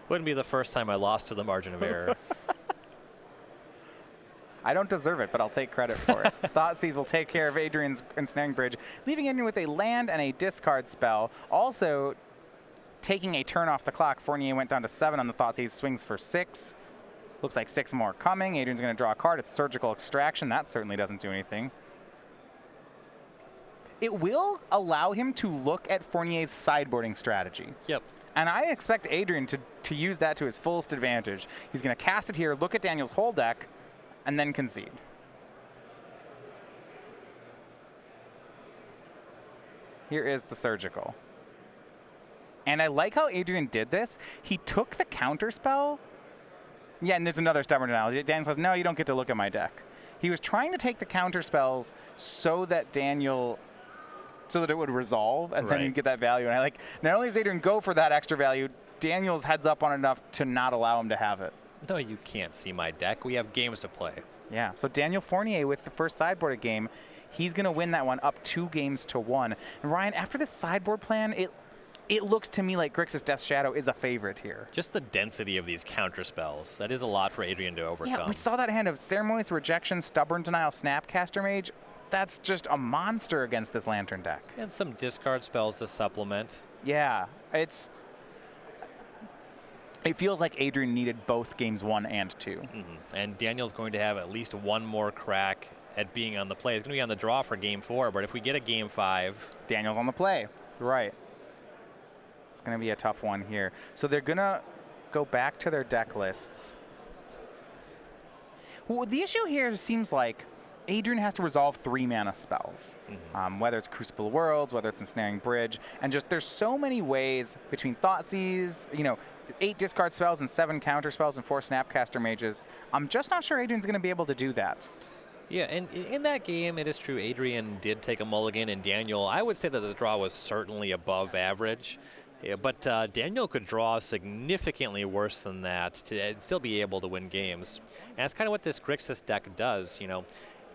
Wouldn't be the first time I lost to the margin of error. I don't deserve it, but I'll take credit for it. Thoughtseize will take care of Adrian's Ensnaring Bridge, leaving Adrian with a land and a discard spell. Also, taking a turn off the clock, Fournier went down to 7 on the Thoughtseize, swings for 6. Looks like 6 more coming. Adrian's going to draw a card. It's Surgical Extraction. That certainly doesn't do anything. It will allow him to look at Fournier's sideboarding strategy. Yep. And I expect Adrian to use that to his fullest advantage. He's going to cast it here, look at Daniel's whole deck, and then concede. Here is the Surgical. And I like how Adrian did this. He took the counter spell. Yeah, and there's another stubborn analogy. Daniel says, no, you don't get to look at my deck. He was trying to take the counter spells so that it would resolve, and then you get that value. And I like, not only does Adrian go for that extra value, Daniel's heads up on enough to not allow him to have it. No, you can't see my deck. We have games to play. Yeah, so Daniel Fournier with the first sideboarded game, he's going to win that one up 2-1. And Ryan, after this sideboard plan, it looks to me like Grixis Death's Shadow is a favorite here. Just the density of these counter spells. That is a lot for Adrian to overcome. Yeah, we saw that hand of Ceremonious Rejection, Stubborn Denial, Snapcaster Mage. That's just a monster against this Lantern deck. And some discard spells to supplement. Yeah, it feels like Adrian needed both games 1 and 2. Mm-hmm. And Daniel's going to have at least one more crack at being on the play. It's going to be on the draw for Game 4, but if we get a Game 5... Daniel's on the play. Right. It's going to be a tough one here. So they're going to go back to their deck lists. Well, the issue here seems like Adrian has to resolve 3 mana spells, whether it's Crucible Worlds, whether it's Ensnaring Bridge, and just there's so many ways between Thoughtseize, 8 discard spells and 7 counter spells and 4 Snapcaster Mages. I'm just not sure Adrian's going to be able to do that. Yeah, and in that game, it is true, Adrian did take a mulligan, and Daniel, I would say that the draw was certainly above average. Yeah, but Daniel could draw significantly worse than that to still be able to win games. And that's kind of what this Grixis deck does,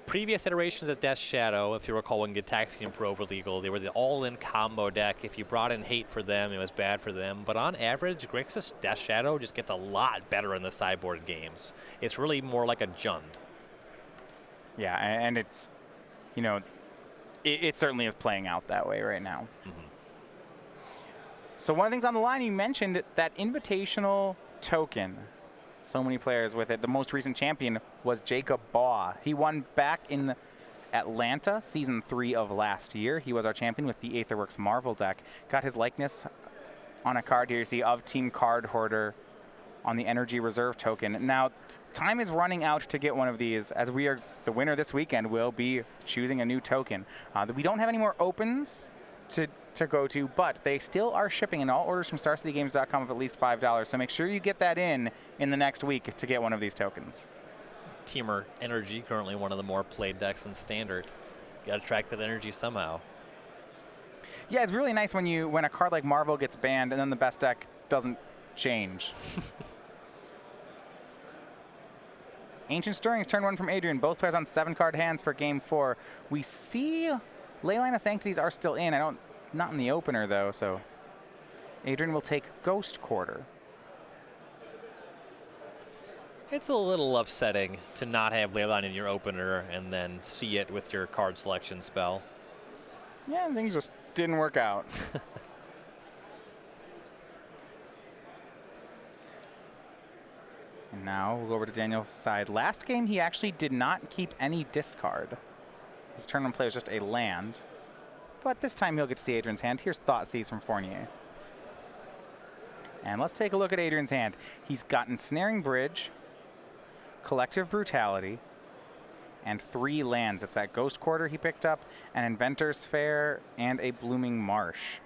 Previous iterations of Death's Shadow, if you recall when Gitaxian and Pro were legal, they were the all-in combo deck. If you brought in hate for them, it was bad for them. But on average, Grixis Death's Shadow just gets a lot better in the sideboard games. It's really more like a Jund. Yeah, and it's, it certainly is playing out that way right now. So one of the things on the line, you mentioned that invitational token. So many players with it. The most recent champion was Jacob Baugh. He won back in Atlanta, Season 3 of last year. He was our champion with the Aetherworks Marvel deck. Got his likeness on a card here, you see, of Team Card Hoarder on the Energy Reserve token. Now, time is running out to get one of these, as the winner this weekend will be choosing a new token. We don't have any more opens to go to, but they still are shipping in all orders from StarCityGames.com of at least $5. So make sure you get that in the next week to get one of these tokens. Teamer Energy, currently one of the more played decks in Standard. Got to track that energy somehow. Yeah, it's really nice when a card like Marvel gets banned and then the best deck doesn't change. Ancient Stirrings, turn 1 from Adrian. Both players on 7-card hands for Game 4. We see Leyline of Sanctities are still in. Not in the opener, though, so Adrian will take Ghost Quarter. It's a little upsetting to not have Leyline in your opener and then see it with your card selection spell. Yeah, things just didn't work out. And now we'll go over to Daniel's side. Last game, he actually did not keep any discard. His tournament play was just a land. But this time he'll get to see Adrian's hand. Here's Thoughtseize from Fournier. And let's take a look at Adrian's hand. He's got Ensnaring Bridge, Collective Brutality, and 3 lands. It's that Ghost Quarter he picked up, an Inventor's Fair, and a Blooming Marsh.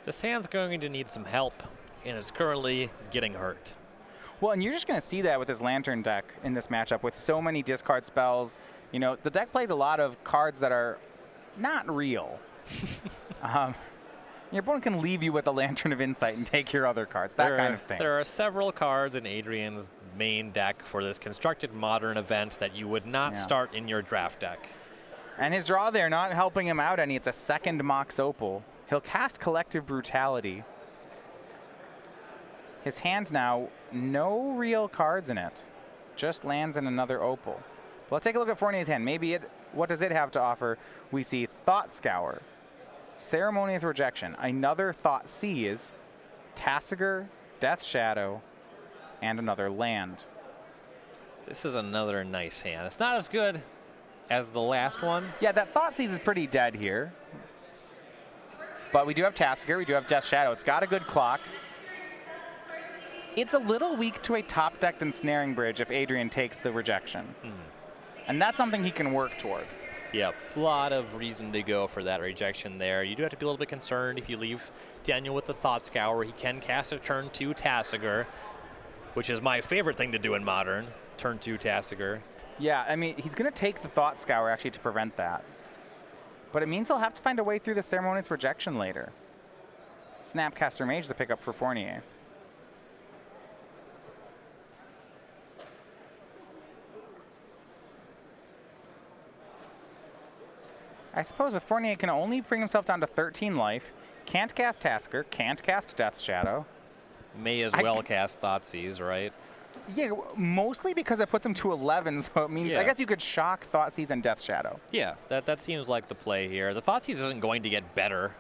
This hand's going to need some help, and it's currently getting hurt. Well, and you're just going to see that with his Lantern deck in this matchup with so many discard spells. You know, the deck plays a lot of cards that are not real. Your opponent can leave you with a Lantern of Insight and take your other cards, that kind of thing. There are several cards in Adrian's main deck for this constructed Modern event that you would not start in your draft deck. And his draw there not helping him out any. It's a second Mox Opal. He'll cast Collective Brutality. His hand now, no real cards in it. Just lands in another Opal. Let's take a look at Fournier's hand. Maybe what does it have to offer? We see Thought Scour, Ceremonious Rejection, another Thoughtseize, Tasigur, Death Shadow, and another land. This is another nice hand. It's not as good as the last one. Yeah, that Thoughtseize is pretty dead here. But we do have Tasigur, we do have Death Shadow. It's got a good clock. It's a little weak to a top-decked Ensnaring Bridge if Adrian takes the rejection. And that's something he can work toward. Yep, a lot of reason to go for that rejection there. You do have to be a little bit concerned if you leave Daniel with the Thought Scour. He can cast a turn 2 Tasigur, which is my favorite thing to do in Modern, turn 2 Tasigur. Yeah, I mean, he's going to take the Thought Scour actually to prevent that. But it means he'll have to find a way through the Ceremonious Rejection later. Snapcaster Mage the pickup for Fournier. I suppose with Fournier, can only bring himself down to 13 life, can't cast Tasigur, can't cast Death Shadow. May as well cast Thoughtseize, right? Yeah, mostly because it puts him to 11, so it means, I guess you could shock Thoughtseize and Death Shadow. Yeah, that seems like the play here. The Thoughtseize isn't going to get better.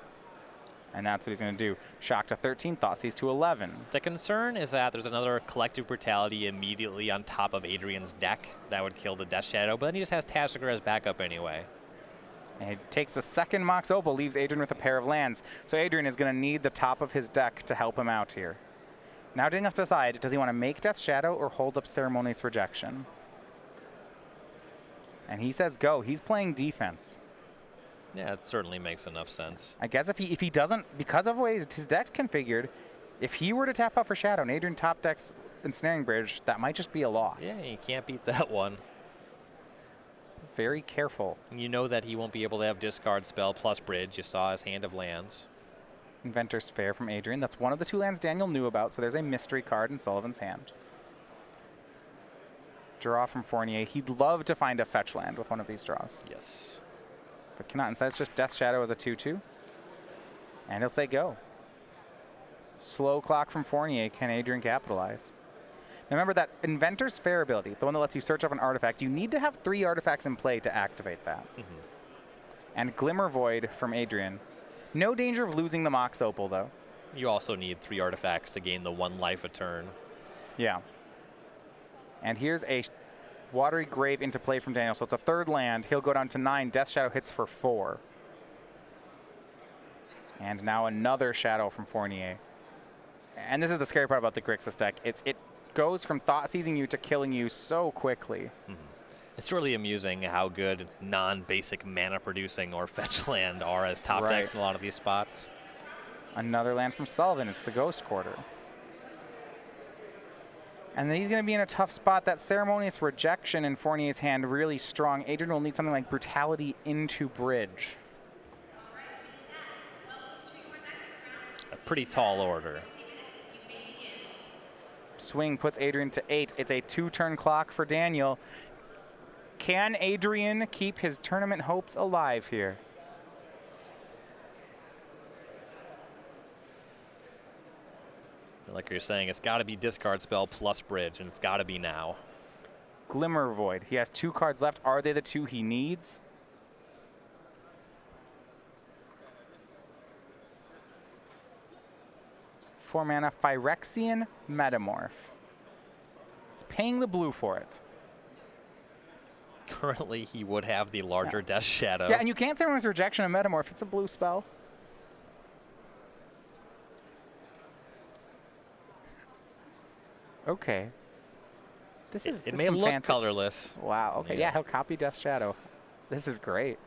And that's what he's going to do. Shock to 13, Thoughtseize to 11. The concern is that there's another Collective Brutality immediately on top of Adrian's deck that would kill the Death Shadow, but then he just has Tasigur as backup anyway. And he takes the second Mox Opal, leaves Adrian with a pair of lands. So Adrian is going to need the top of his deck to help him out here. Now Daniel has to decide, does he want to make Death Shadow or hold up Ceremonious Rejection? And he says go. He's playing defense. Yeah, it certainly makes enough sense. I guess if he doesn't, because of the way his deck's configured, if he were to tap out for Shadow and Adrian top decks Ensnaring Bridge, that might just be a loss. Yeah, you can't beat that one. Very careful. You know that he won't be able to have discard spell plus bridge. You saw his hand of lands. Inventor's Fair from Adrian. That's one of the 2 lands Daniel knew about, so there's a mystery card in Sullivan's hand. Draw from Fournier. He'd love to find a fetch land with one of these draws. Yes. But cannot. Instead, it's just Death Shadow as a 2/2. And he'll say go. Slow clock from Fournier. Can Adrian capitalize? Remember that Inventor's Fair ability, the one that lets you search up an artifact, you need to have 3 artifacts in play to activate that. And Glimmer Void from Adrian. No danger of losing the Mox Opal, though. You also need 3 artifacts to gain the 1 life a turn. Yeah. And here's a Watery Grave into play from Daniel, so it's a 3rd land. He'll go down to 9. Death Shadow hits for 4. And now another Shadow from Fournier. And this is the scary part about the Grixis deck. It goes from Thoughtseizing you to killing you so quickly. It's really amusing how good non-basic mana producing or fetch land are as top decks in a lot of these spots. Another land from Sullivan. It's the Ghost Quarter. And then he's going to be in a tough spot. That Ceremonious Rejection in Fournier's hand really strong. Adrian will need something like Brutality into Bridge. A pretty tall order. Swing puts Adrian to 8. It's a 2-turn clock for Daniel. Can Adrian keep his tournament hopes alive here? Like you're saying, it's got to be discard spell plus bridge, and it's got to be now. Glimmer Void. He has 2 cards left. Are they the 2 he needs? 4 mana Phyrexian Metamorph. He's paying the blue for it. Currently, he would have the larger Death Shadow. Yeah, and you can't say it was rejection of Metamorph. It's a blue spell. Okay. This is It may look colorless. Wow. Okay. Yeah, he'll copy Death Shadow. This is great.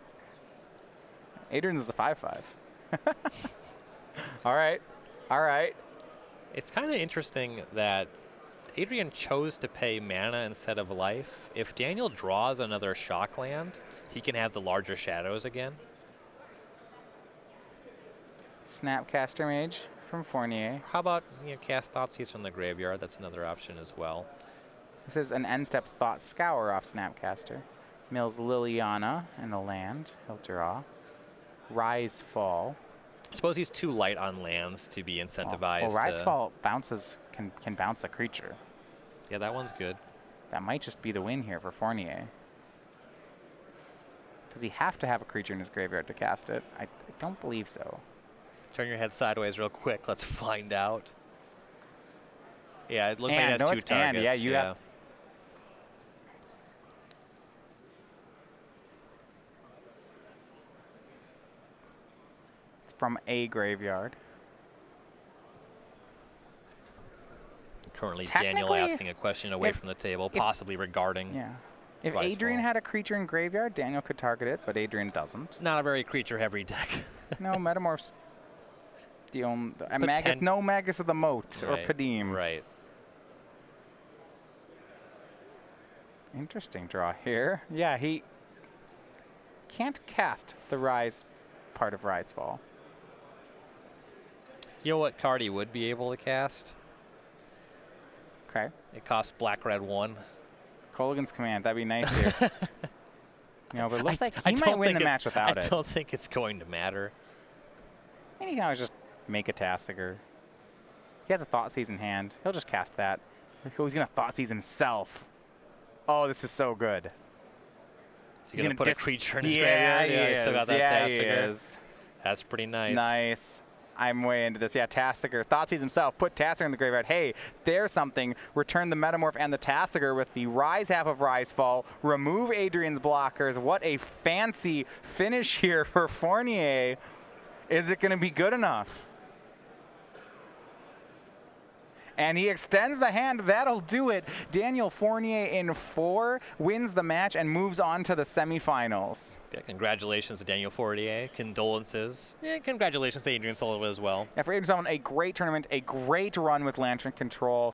Adrian's is a 5/5. All right. All right. It's kind of interesting that Adrian chose to pay mana instead of life. If Daniel draws another shock land, he can have the larger shadows again. Snapcaster Mage from Fournier. How about cast Thoughtseize from the graveyard? That's another option as well. This is an end step Thought Scour off Snapcaster. Mills Liliana and a land. He'll draw. Rise Fall. I suppose he's too light on lands to be incentivized. Well, Rise Fall bounces can bounce a creature. Yeah, that one's good. That might just be the win here for Fournier. Does he have to have a creature in his graveyard to cast it? I don't believe so. Turn your head sideways real quick. Let's find out. Yeah, it looks like it has two targets. Yeah, you have. It's from a graveyard. Currently, Daniel asking a question away from the table, possibly regarding. Yeah. If Adrian had a creature in graveyard, Daniel could target it, but Adrian doesn't. Not a very creature-heavy deck. No, Metamorph's the only. No Magus of the Moat or Padim. Right. Interesting draw here. Yeah, he can't cast the Rise part of Rise Fall. You know what card he would be able to cast? Okay. It costs black-red 1. Colligan's Command. That'd be nice here. But it looks like he might win the match without it. I don't think it's going to matter. Maybe he can always just make a Tasigur. He has a Thoughtseize in hand. He'll just cast that. He's going to Thoughtseize himself. Oh, this is so good. He's going to put a creature in his graveyard? Yeah, he is. Still got that he Tasigur. is. That's pretty nice. Nice. I'm way into this. Yeah, Tasigur. Thoughtseize himself. Put Tasigur in the graveyard. Hey, there's something. Return the Metamorph and the Tasigur with the Rise half of Rise Fall. Remove Adrian's blockers. What a fancy finish here for Fournier. Is it going to be good enough? And he extends the hand. That'll do it. Daniel Fournier in 4 wins the match and moves on to the semifinals. Yeah, congratulations to Daniel Fournier. Condolences. Yeah, congratulations to Adrian Sullivan as well. Yeah, for Adrian Sullivan, a great tournament, a great run with Lantern Control.